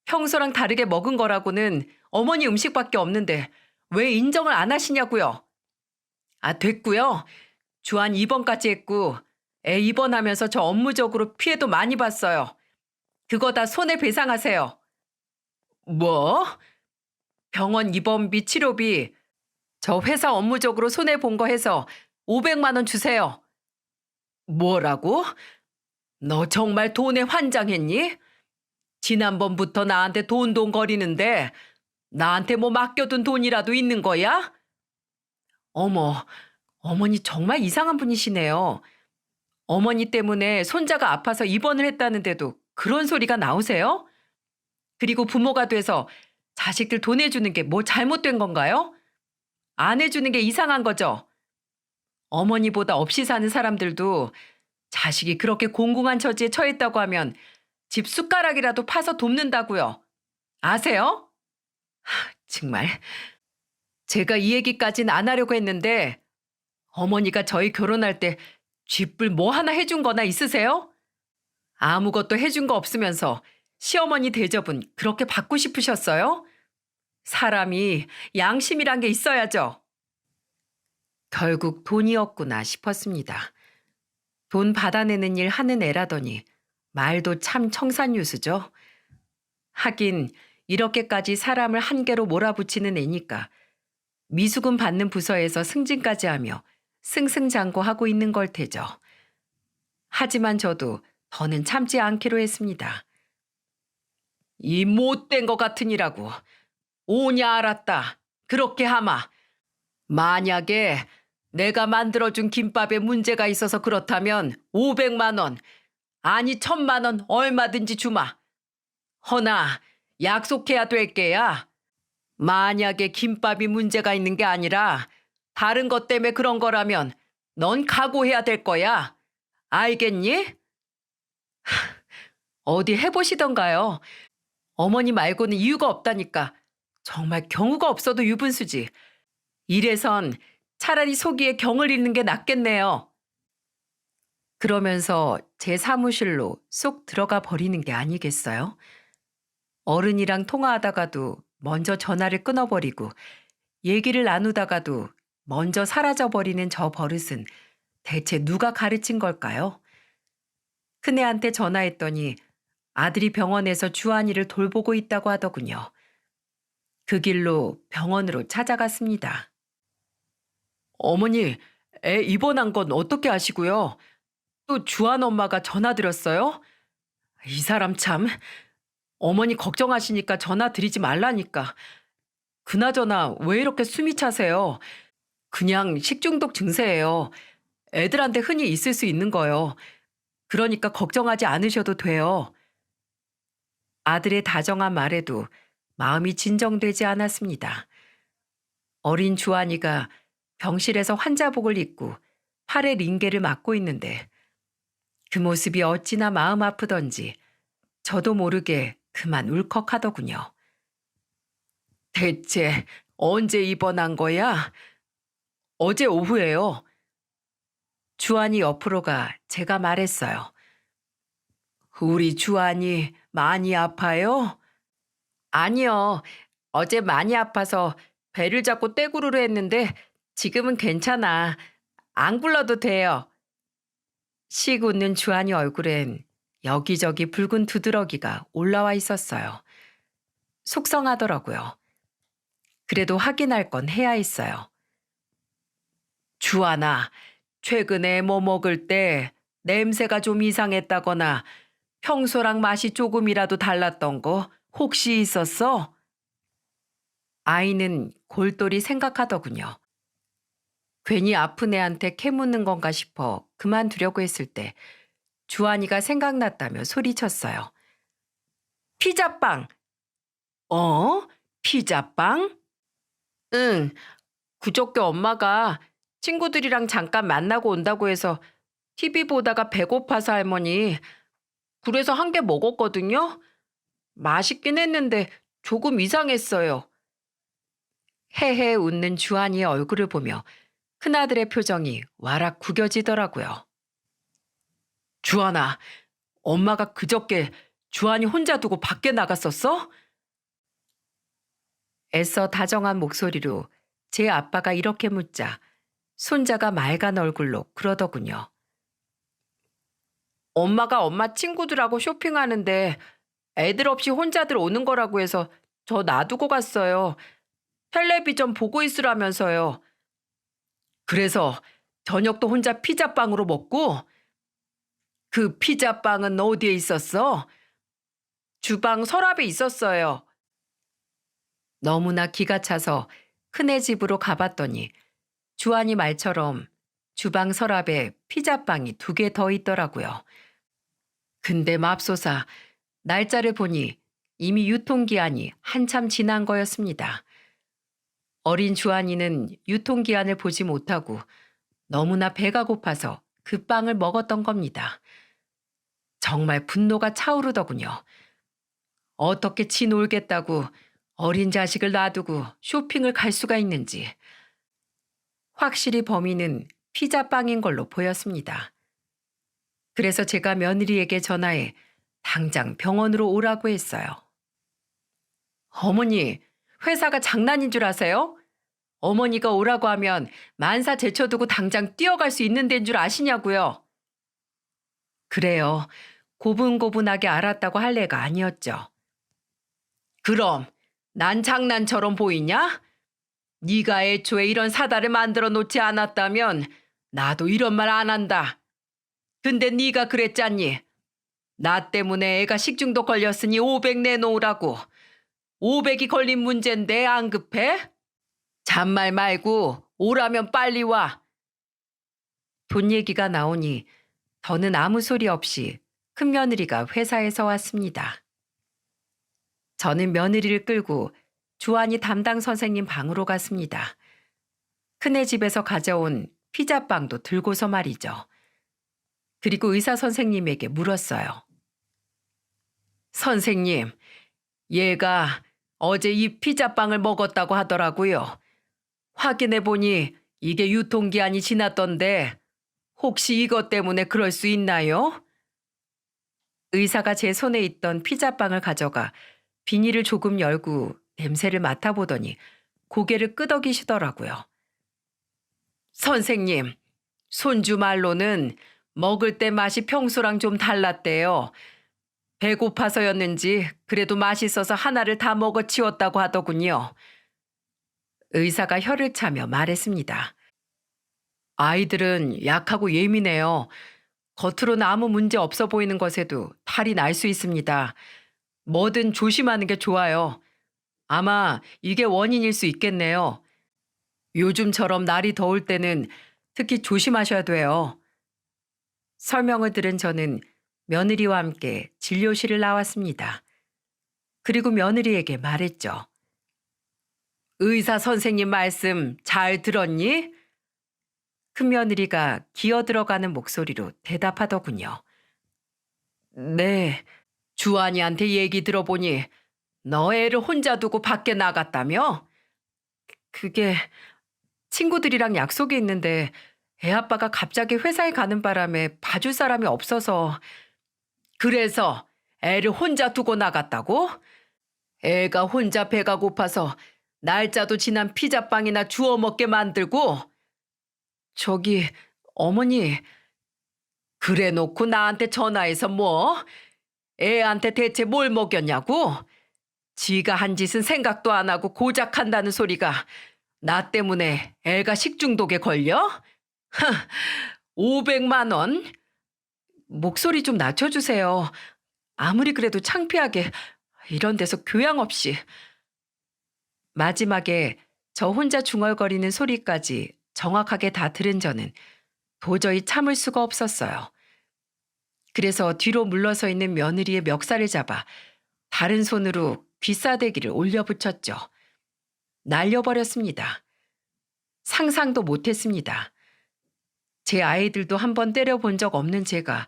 평소랑 다르게 먹은 거라고는 어머니 음식밖에 없는데 왜 인정을 안 하시냐고요? 아, 됐고요. 주안 입원까지 했고 애 입원하면서 저 업무적으로 피해도 많이 봤어요. 그거 다 손해배상하세요. 뭐? 병원 입원비, 치료비 저 회사 업무적으로 손해본 거 해서 500만 원 주세요. 뭐라고? 너 정말 돈에 환장했니? 지난번부터 나한테 돈 거리는데 나한테 뭐 맡겨둔 돈이라도 있는 거야? 어머, 어머니 정말 이상한 분이시네요. 어머니 때문에 손자가 아파서 입원을 했다는데도 그런 소리가 나오세요? 그리고 부모가 돼서 자식들 돈 해주는 게 뭐 잘못된 건가요? 안 해주는 게 이상한 거죠. 어머니보다 없이 사는 사람들도 자식이 그렇게 공공한 처지에 처했다고 하면 집 숟가락이라도 파서 돕는다고요. 아세요? 정말 제가 이 얘기까진 안 하려고 했는데 어머니가 저희 결혼할 때 쥐뿔 뭐 하나 해준 거나 있으세요? 아무것도 해준 거 없으면서 시어머니 대접은 그렇게 받고 싶으셨어요? 사람이 양심이란 게 있어야죠. 결국 돈이었구나 싶었습니다. 돈 받아내는 일 하는 애라더니 말도 참 청산유수죠. 하긴 이렇게까지 사람을 한 개로 몰아붙이는 애니까 미수금 받는 부서에서 승진까지 하며 승승장구하고 있는 걸 테죠. 하지만 저도 더는 참지 않기로 했습니다. 이 못된 것 같으니라고. 오냐 알았다. 그렇게 하마. 만약에 내가 만들어준 김밥에 문제가 있어서 그렇다면 500만 원, 아니 1000만 원 얼마든지 주마. 허나 약속해야 될 게야. 만약에 김밥이 문제가 있는 게 아니라 다른 것 때문에 그런 거라면 넌 각오해야 될 거야. 알겠니? 어디 해보시던가요. 어머니 말고는 이유가 없다니까. 정말 경우가 없어도 유분수지. 이래선 차라리 속이에 경을 잃는 게 낫겠네요. 그러면서 제 사무실로 쏙 들어가 버리는 게 아니겠어요? 어른이랑 통화하다가도 먼저 전화를 끊어버리고 얘기를 나누다가도 먼저 사라져버리는 저 버릇은 대체 누가 가르친 걸까요? 큰애한테 전화했더니 아들이 병원에서 주한이를 돌보고 있다고 하더군요. 그 길로 병원으로 찾아갔습니다. 어머니, 애 입원한 건 어떻게 아시고요? 또 주한 엄마가 전화 드렸어요? 이 사람 참. 어머니 걱정하시니까 전화 드리지 말라니까. 그나저나 왜 이렇게 숨이 차세요? 그냥 식중독 증세예요. 애들한테 흔히 있을 수 있는 거요. 그러니까 걱정하지 않으셔도 돼요. 아들의 다정한 말에도 마음이 진정되지 않았습니다. 어린 주한이가 병실에서 환자복을 입고 팔에 링게를 맞고 있는데 그 모습이 어찌나 마음 아프던지 저도 모르게 그만 울컥하더군요. 대체 언제 입원한 거야? 어제 오후에요. 주한이 옆으로 가 제가 말했어요. 우리 주한이 많이 아파요? 아니요. 어제 많이 아파서 배를 잡고 떼구르르 했는데 지금은 괜찮아. 안 굴러도 돼요. 씩 웃는 주한이 얼굴엔 여기저기 붉은 두드러기가 올라와 있었어요. 속상하더라고요. 그래도 확인할 건 해야 했어요. 주한아, 최근에 뭐 먹을 때 냄새가 좀 이상했다거나 평소랑 맛이 조금이라도 달랐던 거 혹시 있었어? 아이는 골똘히 생각하더군요. 괜히 아픈 애한테 캐묻는 건가 싶어 그만두려고 했을 때 주한이가 생각났다며 소리쳤어요. 피자빵! 어? 피자빵? 응, 그저께 엄마가 친구들이랑 잠깐 만나고 온다고 해서 TV 보다가 배고파서 할머니, 그래서 한 개 먹었거든요? 맛있긴 했는데 조금 이상했어요. 헤헤 웃는 주한이의 얼굴을 보며 큰아들의 표정이 와락 구겨지더라고요. 주한아, 엄마가 그저께 주한이 혼자 두고 밖에 나갔었어? 애써 다정한 목소리로 제 아빠가 이렇게 묻자 손자가 맑은 얼굴로 그러더군요. 엄마가 엄마 친구들하고 쇼핑하는데 애들 없이 혼자들 오는 거라고 해서 저 놔두고 갔어요. 텔레비전 보고 있으라면서요. 그래서 저녁도 혼자 피자빵으로 먹고 그 피자빵은 어디에 있었어? 주방 서랍에 있었어요. 너무나 기가 차서 큰애 집으로 가봤더니 주한이 말처럼 주방 서랍에 피자빵이 2개 더 있더라고요. 근데 맙소사 날짜를 보니 이미 유통기한이 한참 지난 거였습니다. 어린 주한이는 유통기한을 보지 못하고 너무나 배가 고파서 그 빵을 먹었던 겁니다. 정말 분노가 차오르더군요. 어떻게 지 놀겠다고 어린 자식을 놔두고 쇼핑을 갈 수가 있는지. 확실히 범인은 피자빵인 걸로 보였습니다. 그래서 제가 며느리에게 전화해 당장 병원으로 오라고 했어요. 어머니, 회사가 장난인 줄 아세요? 어머니가 오라고 하면 만사 제쳐두고 당장 뛰어갈 수 있는 데인 줄 아시냐고요? 그래요. 고분고분하게 알았다고 할 애가 아니었죠. 그럼 난 장난처럼 보이냐? 네가 애초에 이런 사달을 만들어 놓지 않았다면 나도 이런 말 안 한다. 근데 네가 그랬잖니. 나 때문에 애가 식중독 걸렸으니 500 내놓으라고. 500이 걸린 문제인데 안 급해? 잔말 말고 오라면 빨리 와. 돈 얘기가 나오니 더는 아무 소리 없이 큰며느리가 회사에서 왔습니다. 저는 며느리를 끌고 주한이 담당 선생님 방으로 갔습니다. 큰애 집에서 가져온 피자빵도 들고서 말이죠. 그리고 의사 선생님에게 물었어요. 선생님, 얘가 어제 이 피자빵을 먹었다고 하더라고요. 확인해보니 이게 유통기한이 지났던데 혹시 이것 때문에 그럴 수 있나요? 의사가 제 손에 있던 피자빵을 가져가 비닐을 조금 열고 냄새를 맡아보더니 고개를 끄덕이시더라고요. 선생님, 손주 말로는 먹을 때 맛이 평소랑 좀 달랐대요. 배고파서였는지 그래도 맛있어서 하나를 다 먹어치웠다고 하더군요. 의사가 혀를 차며 말했습니다. 아이들은 약하고 예민해요. 겉으로는 아무 문제 없어 보이는 것에도 탈이 날 수 있습니다. 뭐든 조심하는 게 좋아요. 아마 이게 원인일 수 있겠네요. 요즘처럼 날이 더울 때는 특히 조심하셔야 돼요. 설명을 들은 저는 며느리와 함께 진료실을 나왔습니다. 그리고 며느리에게 말했죠. 의사 선생님 말씀 잘 들었니? 큰 며느리가 기어 들어가는 목소리로 대답하더군요. 네, 주한이한테 얘기 들어보니 너 애를 혼자 두고 밖에 나갔다며? 그게 친구들이랑 약속이 있는데 애 아빠가 갑자기 회사에 가는 바람에 봐줄 사람이 없어서. 그래서 애를 혼자 두고 나갔다고? 애가 혼자 배가 고파서 날짜도 지난 피자빵이나 주워 먹게 만들고. 저기 어머니, 그래 놓고 나한테 전화해서 뭐? 애한테 대체 뭘 먹였냐고? 지가 한 짓은 생각도 안 하고 고작 한다는 소리가 나 때문에 애가 식중독에 걸려? 500만 원? 목소리 좀 낮춰주세요. 아무리 그래도 창피하게 이런 데서 교양 없이. 마지막에 저 혼자 중얼거리는 소리까지 정확하게 다 들은 저는 도저히 참을 수가 없었어요. 그래서 뒤로 물러서 있는 며느리의 멱살을 잡아 다른 손으로 귀싸대기를 올려붙였죠. 날려버렸습니다. 상상도 못했습니다. 제 아이들도 한 번 때려본 적 없는 제가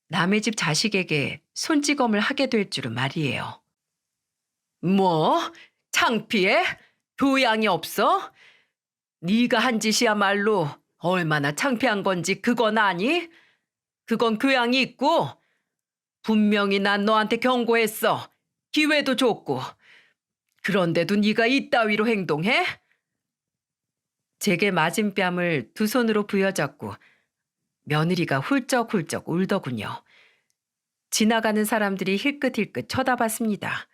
남의 집 자식에게 손찌검을 하게 될 줄은 말이에요. 뭐? 창피해? 교양이 없어? 네가 한 짓이야말로 얼마나 창피한 건지 그건 아니? 그건 교양이 있고 분명히 난 너한테 경고했어. 기회도 줬고. 그런데도 네가 이따위로 행동해? 제게 맞은 뺨을 두 손으로 부여잡고 며느리가 훌쩍훌쩍 울더군요. 지나가는 사람들이 힐끗힐끗 쳐다봤습니다.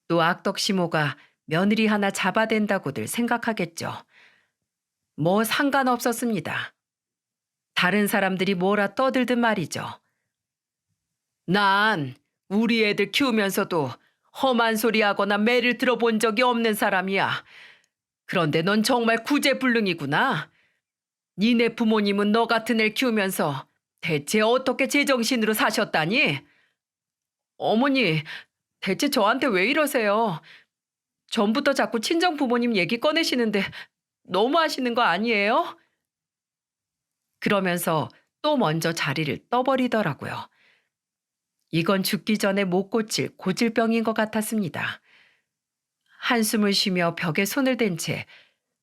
또 악덕시모가 며느리 하나 잡아댄다고들 생각하겠죠. 뭐 상관없었습니다. 다른 사람들이 뭐라 떠들든 말이죠. 난 우리 애들 키우면서도 험한 소리 하거나 매를 들어본 적이 없는 사람이야. 그런데 넌 정말 구제불능이구나. 니네 부모님은 너 같은 애를 키우면서 대체 어떻게 제정신으로 사셨다니? 어머니, 대체 저한테 왜 이러세요? 전부터 자꾸 친정 부모님 얘기 꺼내시는데 너무 하시는 거 아니에요? 그러면서 또 먼저 자리를 떠버리더라고요. 이건 죽기 전에 못 고칠 고질병인 것 같았습니다. 한숨을 쉬며 벽에 손을 댄 채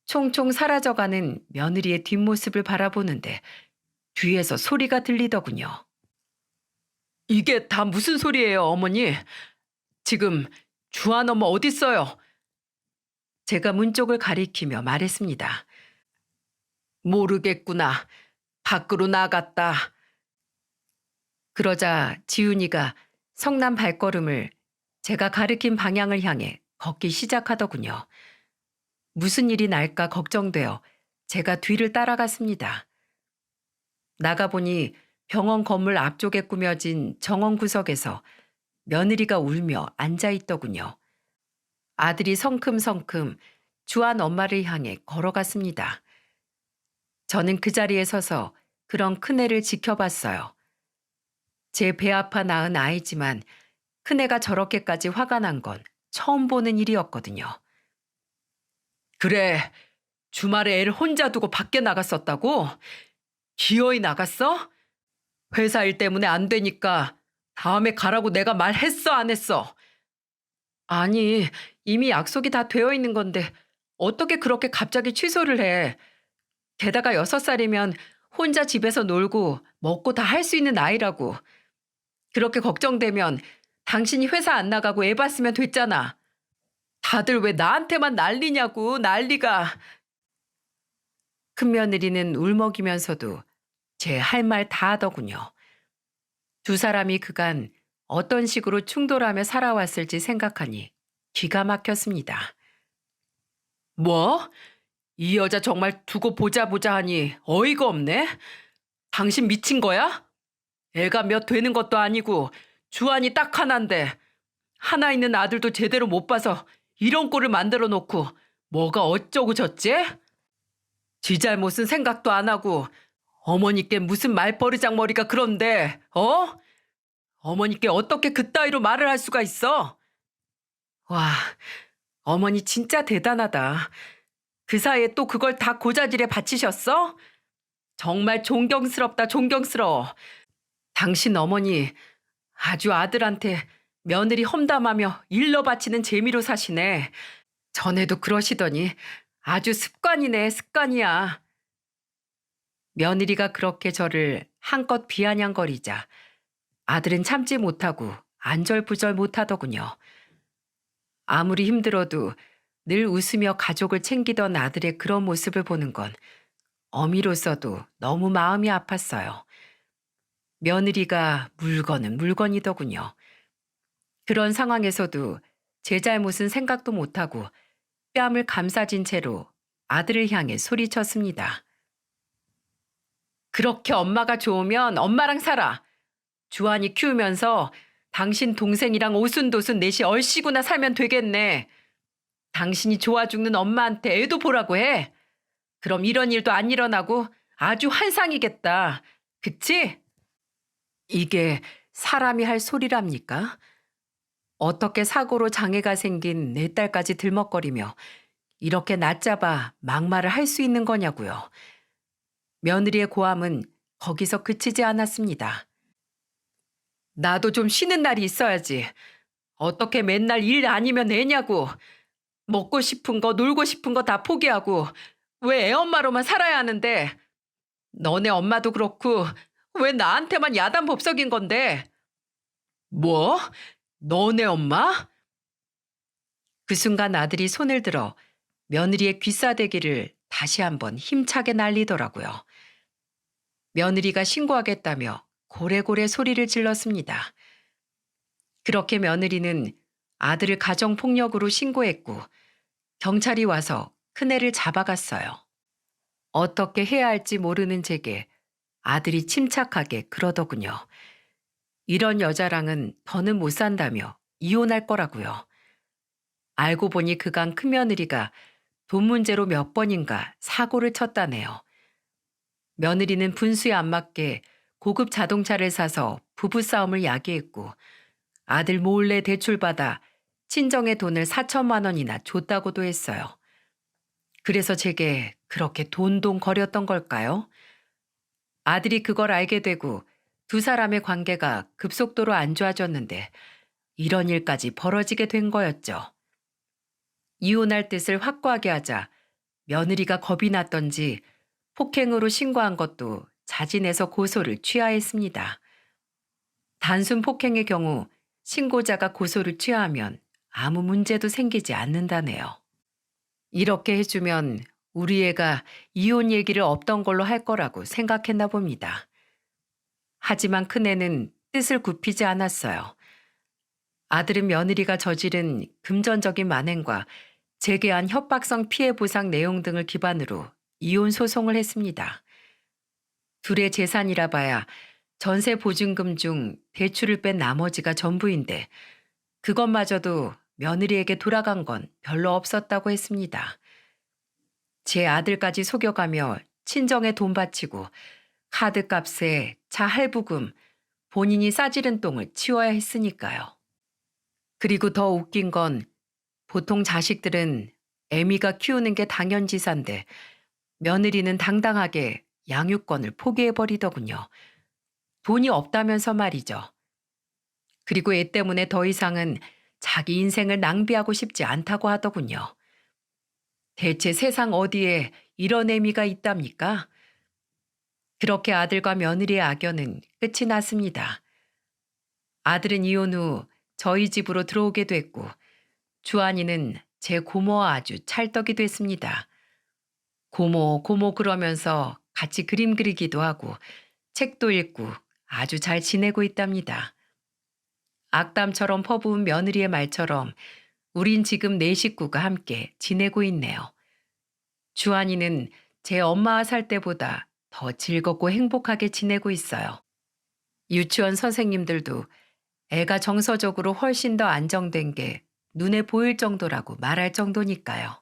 총총 사라져가는 며느리의 뒷모습을 바라보는데 뒤에서 소리가 들리더군요. 이게 다 무슨 소리예요, 어머니? 지금 주한 엄마 어딨어요? 제가 문 쪽을 가리키며 말했습니다. 모르겠구나. 밖으로 나갔다. 그러자 지훈이가 성난 발걸음을 제가 가리킨 방향을 향해 걷기 시작하더군요. 무슨 일이 날까 걱정되어 제가 뒤를 따라갔습니다. 나가보니 병원 건물 앞쪽에 꾸며진 정원 구석에서 며느리가 울며 앉아있더군요. 아들이 성큼성큼 주한 엄마를 향해 걸어갔습니다. 저는 그 자리에 서서 그런 큰애를 지켜봤어요. 제 배 아파 낳은 아이지만 큰애가 저렇게까지 화가 난 건 처음 보는 일이었거든요. 그래, 주말에 애를 혼자 두고 밖에 나갔었다고? 기어이 나갔어? 회사 일 때문에 안 되니까 다음에 가라고 내가 말했어, 안 했어? 아니, 이미 약속이 다 되어 있는 건데 어떻게 그렇게 갑자기 취소를 해? 게다가 6살이면 혼자 집에서 놀고 먹고 다 할 수 있는 나이라고. 그렇게 걱정되면 당신이 회사 안 나가고 애 봤으면 됐잖아. 다들 왜 나한테만 난리냐고, 난리가. 큰며느리는 울먹이면서도 제 할 말 다 하더군요. 두 사람이 그간 어떤 식으로 충돌하며 살아왔을지 생각하니 기가 막혔습니다. 뭐? 이 여자 정말 두고 보자 보자 하니 어이가 없네? 당신 미친 거야? 애가 몇 되는 것도 아니고 주한이 딱 하나인데 하나 있는 아들도 제대로 못 봐서 이런 꼴을 만들어 놓고 뭐가 어쩌고 저째? 지 잘못은 생각도 안 하고 어머니께 무슨 말버르장머리가 그런데, 어? 어머니께 어떻게 그따위로 말을 할 수가 있어? 와, 어머니 진짜 대단하다. 그 사이에 또 그걸 다 고자질에 바치셨어? 정말 존경스럽다, 존경스러워. 당신 어머니 아주 아들한테 며느리 험담하며 일러 바치는 재미로 사시네. 전에도 그러시더니 아주 습관이네, 습관이야. 며느리가 그렇게 저를 한껏 비아냥거리자 아들은 참지 못하고 안절부절 못하더군요. 아무리 힘들어도 늘 웃으며 가족을 챙기던 아들의 그런 모습을 보는 건 어미로서도 너무 마음이 아팠어요. 며느리가 물건은 물건이더군요. 그런 상황에서도 제 잘못은 생각도 못하고 뺨을 감싸진 채로 아들을 향해 소리쳤습니다. 그렇게 엄마가 좋으면 엄마랑 살아. 주한이 키우면서 당신 동생이랑 오순도순 넷이 얼씨구나 살면 되겠네. 당신이 좋아 죽는 엄마한테 애도 보라고 해. 그럼 이런 일도 안 일어나고 아주 환상이겠다. 그치? 이게 사람이 할 소리랍니까? 어떻게 사고로 장애가 생긴 내 딸까지 들먹거리며 이렇게 낮잡아 막말을 할 수 있는 거냐고요. 며느리의 고함은 거기서 그치지 않았습니다. 나도 좀 쉬는 날이 있어야지. 어떻게 맨날 일 아니면 애냐고. 먹고 싶은 거, 놀고 싶은 거 다 포기하고 왜 애엄마로만 살아야 하는데. 너네 엄마도 그렇고 왜 나한테만 야단 법석인 건데. 뭐? 너네 엄마? 그 순간 아들이 손을 들어 며느리의 귀싸대기를 다시 한번 힘차게 날리더라고요. 며느리가 신고하겠다며 고래고래 소리를 질렀습니다. 그렇게 며느리는 아들을 가정폭력으로 신고했고 경찰이 와서 큰애를 잡아갔어요. 어떻게 해야 할지 모르는 제게 아들이 침착하게 그러더군요. 이런 여자랑은 더는 못 산다며 이혼할 거라고요. 알고 보니 그간 큰며느리가 돈 문제로 몇 번인가 사고를 쳤다네요. 며느리는 분수에 안 맞게 고급 자동차를 사서 부부싸움을 야기했고 아들 몰래 대출받아 친정의 돈을 4천만 원이나 줬다고도 했어요. 그래서 제게 그렇게 돈돈 거렸던 걸까요? 아들이 그걸 알게 되고 두 사람의 관계가 급속도로 안 좋아졌는데 이런 일까지 벌어지게 된 거였죠. 이혼할 뜻을 확고하게 하자 며느리가 겁이 났던지 폭행으로 신고한 것도 자진해서 고소를 취하했습니다. 단순 폭행의 경우 신고자가 고소를 취하하면 아무 문제도 생기지 않는다네요. 이렇게 해주면 우리 애가 이혼 얘기를 없던 걸로 할 거라고 생각했나 봅니다. 하지만 큰애는 뜻을 굽히지 않았어요. 아들은 며느리가 저지른 금전적인 만행과 재개한 협박성 피해 보상 내용 등을 기반으로 이혼 소송을 했습니다. 둘의 재산이라 봐야 전세 보증금 중 대출을 뺀 나머지가 전부인데 그것마저도 며느리에게 돌아간 건 별로 없었다고 했습니다. 제 아들까지 속여가며 친정에 돈 바치고 카드값에 차 할부금, 본인이 싸지른 똥을 치워야 했으니까요. 그리고 더 웃긴 건 보통 자식들은 애미가 키우는 게 당연지사인데 며느리는 당당하게 양육권을 포기해버리더군요. 돈이 없다면서 말이죠. 그리고 애 때문에 더 이상은 자기 인생을 낭비하고 싶지 않다고 하더군요. 대체 세상 어디에 이런 애미가 있답니까? 그렇게 아들과 며느리의 악연은 끝이 났습니다. 아들은 이혼 후 저희 집으로 들어오게 됐고 주한이는 제 고모와 아주 찰떡이 됐습니다. 고모, 고모 그러면서 같이 그림 그리기도 하고 책도 읽고 아주 잘 지내고 있답니다. 악담처럼 퍼부은 며느리의 말처럼 우린 지금 네 식구가 함께 지내고 있네요. 주한이는 제 엄마와 살 때보다 더 즐겁고 행복하게 지내고 있어요. 유치원 선생님들도 애가 정서적으로 훨씬 더 안정된 게 눈에 보일 정도라고 말할 정도니까요.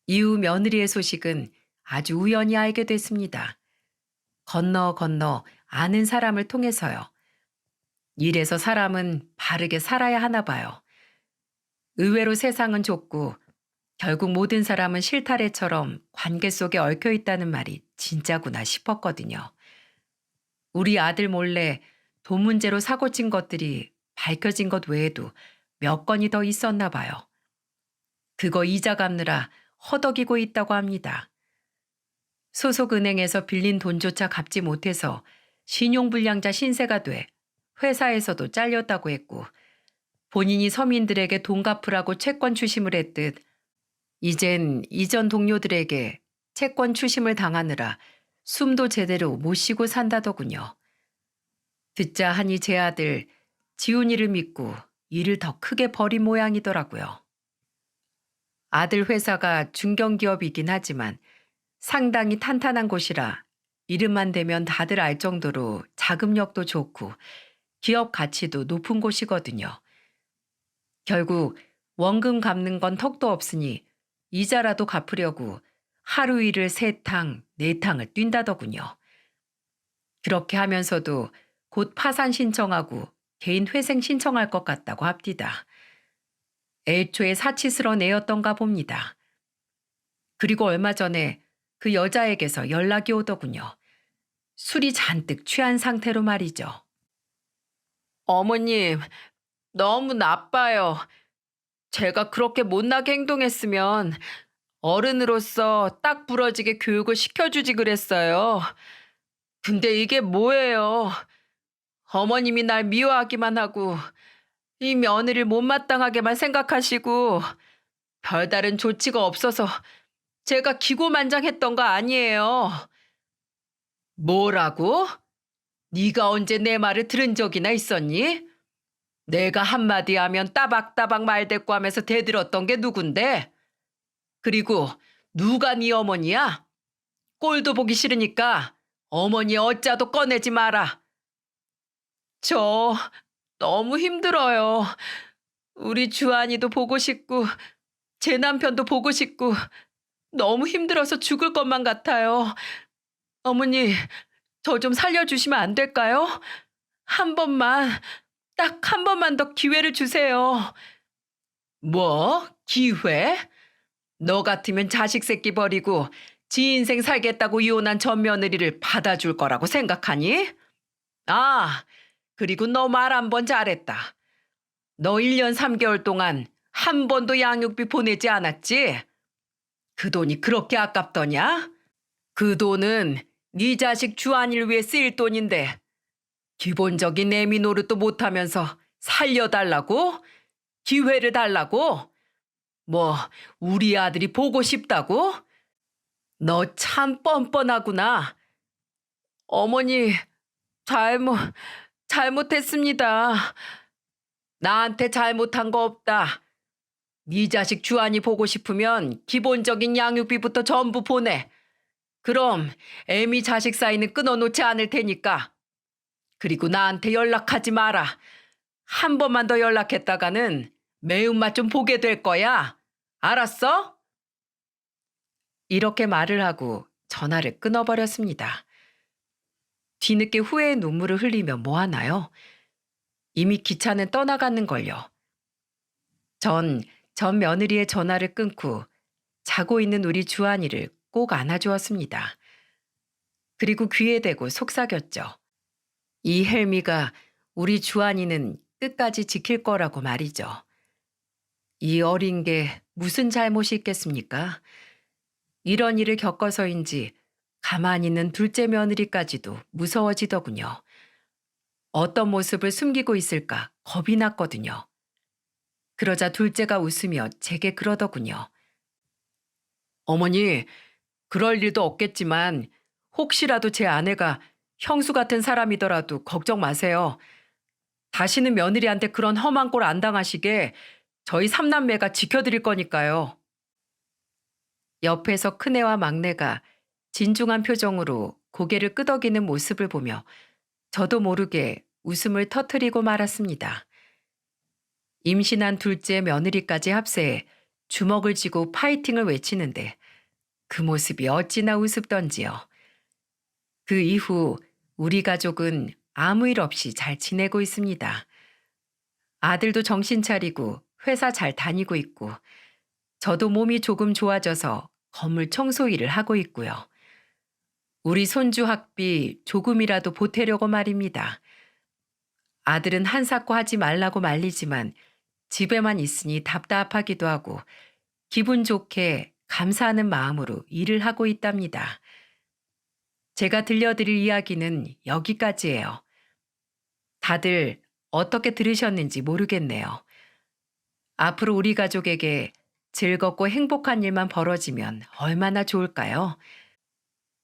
이후 며느리의 소식은 아주 우연히 알게 됐습니다. 건너 건너 아는 사람을 통해서요. 이래서 사람은 바르게 살아야 하나 봐요. 의외로 세상은 좁고 결국 모든 사람은 실타래처럼 관계 속에 얽혀 있다는 말이 진짜구나 싶었거든요. 우리 아들 몰래 돈 문제로 사고친 것들이 밝혀진 것 외에도 몇 건이 더 있었나 봐요. 그거 이자 갚느라 허덕이고 있다고 합니다. 소속은행에서 빌린 돈조차 갚지 못해서 신용불량자 신세가 돼 회사에서도 잘렸다고 했고, 본인이 서민들에게 돈 갚으라고 채권 추심을 했듯 이젠 이전 동료들에게 채권 추심을 당하느라 숨도 제대로 못 쉬고 산다더군요. 듣자 하니 제 아들 지훈이를 믿고 일을 더 크게 벌인 모양이더라고요. 아들 회사가 중견기업이긴 하지만 상당히 탄탄한 곳이라 이름만 대면 다들 알 정도로 자금력도 좋고 기업 가치도 높은 곳이거든요. 결국 원금 갚는 건 턱도 없으니 이자라도 갚으려고 하루 일을 3탕, 4탕을 뛴다더군요. 그렇게 하면서도 곧 파산 신청하고 개인 회생 신청할 것 같다고 합디다. 애초에 사치스러운 애였던가 봅니다. 그리고 얼마 전에 그 여자에게서 연락이 오더군요. 술이 잔뜩 취한 상태로 말이죠. 어머님, 너무 나빠요. 제가 그렇게 못나게 행동했으면 어른으로서 딱 부러지게 교육을 시켜주지 그랬어요. 근데 이게 뭐예요? 어머님이 날 미워하기만 하고 이 며느리를 못마땅하게만 생각하시고 별다른 조치가 없어서 제가 기고만장했던 거 아니에요. 뭐라고? 네가 언제 내 말을 들은 적이나 있었니? 내가 한마디 하면 따박따박 말대꾸 하면서 대들었던 게 누군데? 그리고 누가 네 어머니야? 꼴도 보기 싫으니까 어머니 어짜도 꺼내지 마라. 저 너무 힘들어요. 우리 주한이도 보고 싶고 제 남편도 보고 싶고 너무 힘들어서 죽을 것만 같아요. 어머니, 저 좀 살려주시면 안 될까요? 한 번만, 딱 한 번만 더 기회를 주세요. 뭐? 기회? 너 같으면 자식 새끼 버리고 지 인생 살겠다고 이혼한 전 며느리를 받아줄 거라고 생각하니? 아, 그리고 너 말 한 번 잘했다. 너 1년 3개월 동안 한 번도 양육비 보내지 않았지? 그 돈이 그렇게 아깝더냐? 그 돈은 네 자식 주한이를 위해 쓰일 돈인데 기본적인 애미 노릇도 못하면서 살려달라고? 기회를 달라고? 뭐 우리 아들이 보고 싶다고? 너 참 뻔뻔하구나. 어머니, 잘못, 잘못했습니다. 나한테 잘못한 거 없다. 네 자식 주한이 보고 싶으면 기본적인 양육비부터 전부 보내. 그럼 애미 자식 사이는 끊어놓지 않을 테니까. 그리고 나한테 연락하지 마라. 한 번만 더 연락했다가는 매운맛 좀 보게 될 거야. 알았어? 이렇게 말을 하고 전화를 끊어버렸습니다. 뒤늦게 후회의 눈물을 흘리며 뭐하나요? 이미 기차는 떠나가는 걸요. 전 며느리의 전화를 끊고 자고 있는 우리 주한이를 꼭 안아주었습니다. 그리고 귀에 대고 속삭였죠. 이 헬미가 우리 주한이는 끝까지 지킬 거라고 말이죠. 이 어린 게 무슨 잘못이 있겠습니까? 이런 일을 겪어서인지 가만히 있는 둘째 며느리까지도 무서워지더군요. 어떤 모습을 숨기고 있을까 겁이 났거든요. 그러자 둘째가 웃으며 제게 그러더군요. 어머니, 그럴 일도 없겠지만 혹시라도 제 아내가 형수 같은 사람이더라도 걱정 마세요. 다시는 며느리한테 그런 험한 꼴 안 당하시게 저희 삼남매가 지켜드릴 거니까요. 옆에서 큰애와 막내가 진중한 표정으로 고개를 끄덕이는 모습을 보며 저도 모르게 웃음을 터뜨리고 말았습니다. 임신한 둘째 며느리까지 합세해 주먹을 쥐고 파이팅을 외치는데 그 모습이 어찌나 우습던지요. 그 이후 우리 가족은 아무 일 없이 잘 지내고 있습니다. 아들도 정신 차리고 회사 잘 다니고 있고, 저도 몸이 조금 좋아져서 건물 청소 일을 하고 있고요. 우리 손주 학비 조금이라도 보태려고 말입니다. 아들은 한사코 하지 말라고 말리지만 집에만 있으니 답답하기도 하고 기분 좋게 감사하는 마음으로 일을 하고 있답니다. 제가 들려드릴 이야기는 여기까지예요. 다들 어떻게 들으셨는지 모르겠네요. 앞으로 우리 가족에게 즐겁고 행복한 일만 벌어지면 얼마나 좋을까요?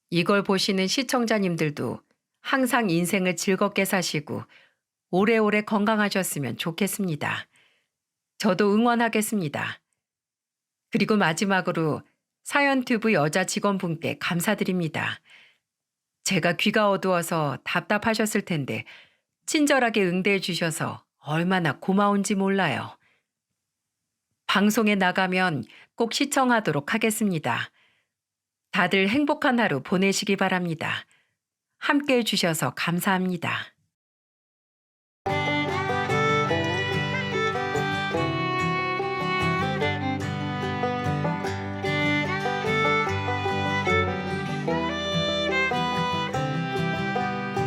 이걸 보시는 시청자님들도 항상 인생을 즐겁게 사시고 오래오래 건강하셨으면 좋겠습니다. 저도 응원하겠습니다. 그리고 마지막으로 사연튜브 여자 직원분께 감사드립니다. 제가 귀가 어두워서 답답하셨을 텐데 친절하게 응대해 주셔서 얼마나 고마운지 몰라요. 방송에 나가면 꼭 시청하도록 하겠습니다. 다들 행복한 하루 보내시기 바랍니다. 함께 해주셔서 감사합니다.